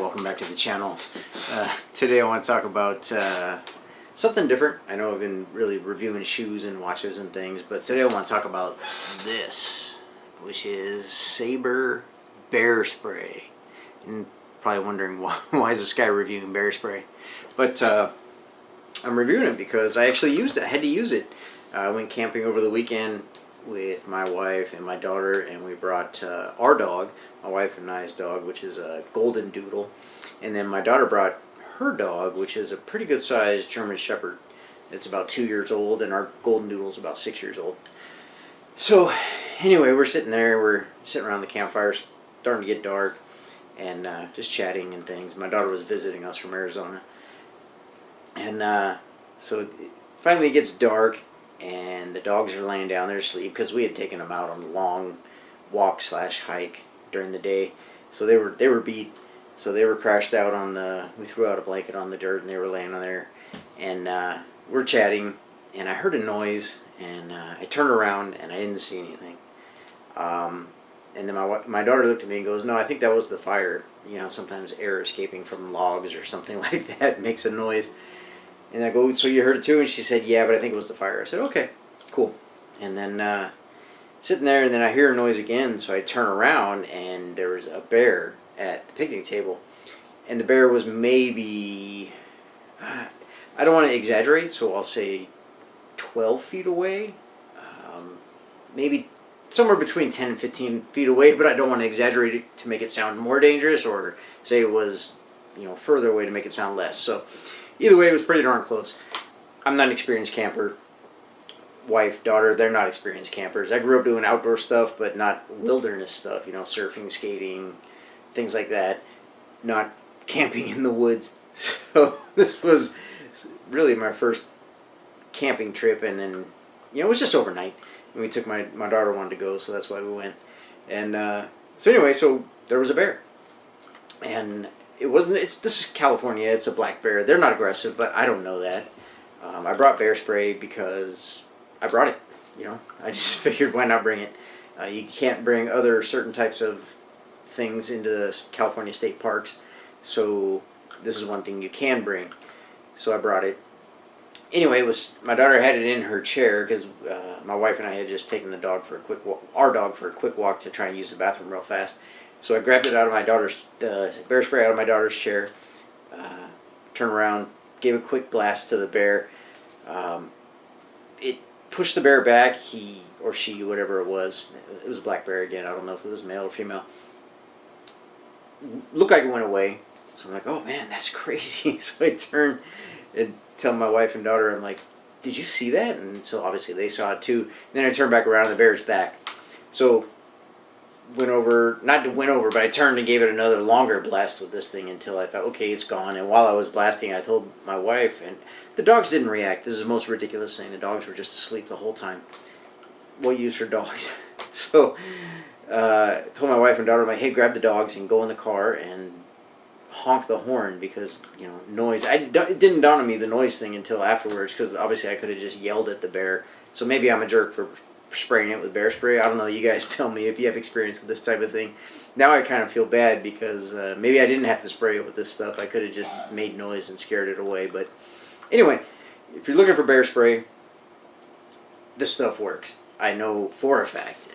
welcome back to the channel. Today I want to talk about something different. I know I've been really reviewing shoes and watches and things, but today I want to talk about this, which is Sabre bear spray. And probably wondering why is this guy reviewing bear spray? But I'm reviewing it because I actually used it. I had to use it. I went camping over the weekend with my wife and my daughter, and we brought our dog, my wife and I's dog, which is a golden doodle, and then my daughter brought her dog, which is a pretty good sized German Shepherd. It's about 2 years old, and our golden doodle is about 6 years old. So anyway, we're sitting around the campfire, starting to get dark, and just chatting and things. My daughter was visiting us from Arizona, and so it finally gets dark, and the dogs are laying down there asleep because we had taken them out on a long walk / hike during the day, so they were beat, so they were crashed out on the. We threw out a blanket on the dirt, and they were laying on there, and we're chatting, and I heard a noise, and I turned around and I didn't see anything, and then my daughter looked at me and goes, "No, I think that was the fire. You know, sometimes air escaping from logs or something like that makes a noise." And I go, "So you heard it too?" And she said, "Yeah, but I think it was the fire." I said, "Okay, cool." And then sitting there, and then I hear a noise again, so I turn around, and there was a bear at the picnic table. And the bear was maybe, I don't want to exaggerate, so I'll say 12 feet away. Maybe somewhere between 10 and 15 feet away, but I don't want to exaggerate it to make it sound more dangerous, or say it was, further away to make it sound less. So either way, it was pretty darn close. I'm not an experienced camper. Wife, daughter, they're not experienced campers. I grew up doing outdoor stuff, but not wilderness stuff, surfing, skating, things like that. Not camping in the woods. So this was really my first camping trip, and then, it was just overnight. And we took my daughter wanted to go, so that's why we went. And so anyway, so there was a bear. And this is California, it's a black bear. They're not aggressive, but I don't know that. I brought bear spray because I brought it, I just figured why not bring it. You can't bring other certain types of things into the California state parks, so this is one thing you can bring. So I brought it. Anyway, my daughter had it in her chair because my wife and I had just taken our dog for a quick walk to try and use the bathroom real fast. So I grabbed it out of my daughter's bear spray out of my daughter's chair, turned around, gave a quick blast to the bear. It pushed the bear back. He or she, whatever it was a black bear again. I don't know if it was male or female. Looked like it went away. So I'm like, oh man, that's crazy. So I turned and tell my wife and daughter, I'm like, did you see that? And so obviously they saw it too. Then I turned back around and the bear's back. So but I turned and gave it another longer blast with this thing until I thought, okay, it's gone. And while I was blasting, I told my wife, and the dogs didn't react. This is the most ridiculous thing. The dogs were just asleep the whole time. What use for dogs? So I told my wife and daughter, I'm like, hey, grab the dogs and go in the car and honk the horn because, noise. It didn't dawn on me, the noise thing, until afterwards, because obviously I could have just yelled at the bear. So maybe I'm a jerk for spraying it with bear spray. I don't know. You guys tell me if you have experience with this type of thing. Now I kind of feel bad because maybe I didn't have to spray it with this stuff. I could have just made noise and scared it away. But anyway, if you're looking for bear spray, this stuff works. I know for a fact.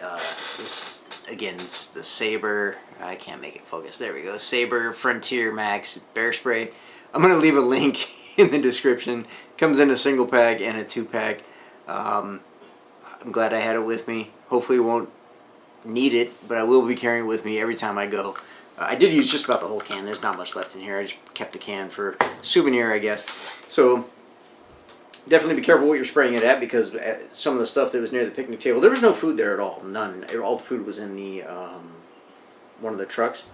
It's the Sabre. I can't make it focus. There we go. Sabre Frontier Max bear spray. I'm going to leave a link in the description. Comes in a single pack and a 2-pack. I'm glad I had it with me. Hopefully won't need it, but I will be carrying it with me every time I go. I did use just about the whole can. There's not much left in here. I just kept the can for souvenir, I guess. So definitely be careful what you're spraying it at, because some of the stuff that was near the picnic table, there was no food there at all. None. All the food was in the one of the trucks.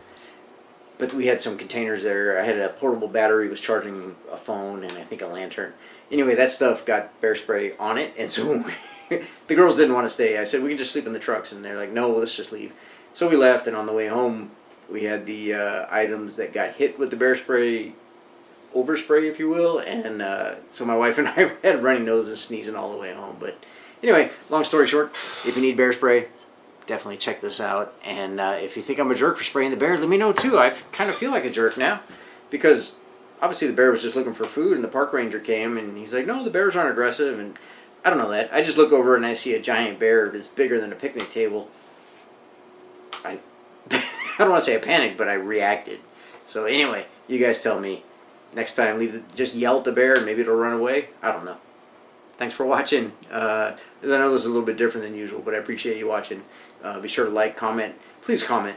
But we had some containers there. I had a portable battery, was charging a phone, and I think a lantern. Anyway, that stuff got bear spray on it, and so the girls didn't want to stay. I said, we can just sleep in the trucks, and they're like, no, let's just leave. So we left, and on the way home, we had the items that got hit with the bear spray, overspray, if you will, and so my wife and I had runny noses, sneezing all the way home. But anyway, long story short, if you need bear spray, definitely check this out. And if you think I'm a jerk for spraying the bear, let me know too. I kind of feel like a jerk now because obviously the bear was just looking for food and the park ranger came and he's like, no, the bears aren't aggressive. And I don't know that. I just look over and I see a giant bear that's bigger than a picnic table. I don't want to say I panicked, but I reacted. So anyway, you guys tell me. Next time, just yell at the bear and maybe it'll run away. I don't know. Thanks for watching. I know this is a little bit different than usual, but I appreciate you watching. Be sure to like, comment. Please comment.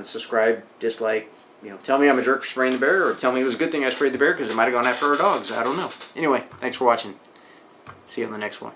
Subscribe, dislike. Tell me I'm a jerk for spraying the bear, or tell me it was a good thing I sprayed the bear because it might have gone after our dogs. I don't know. Anyway, thanks for watching. See you on the next one.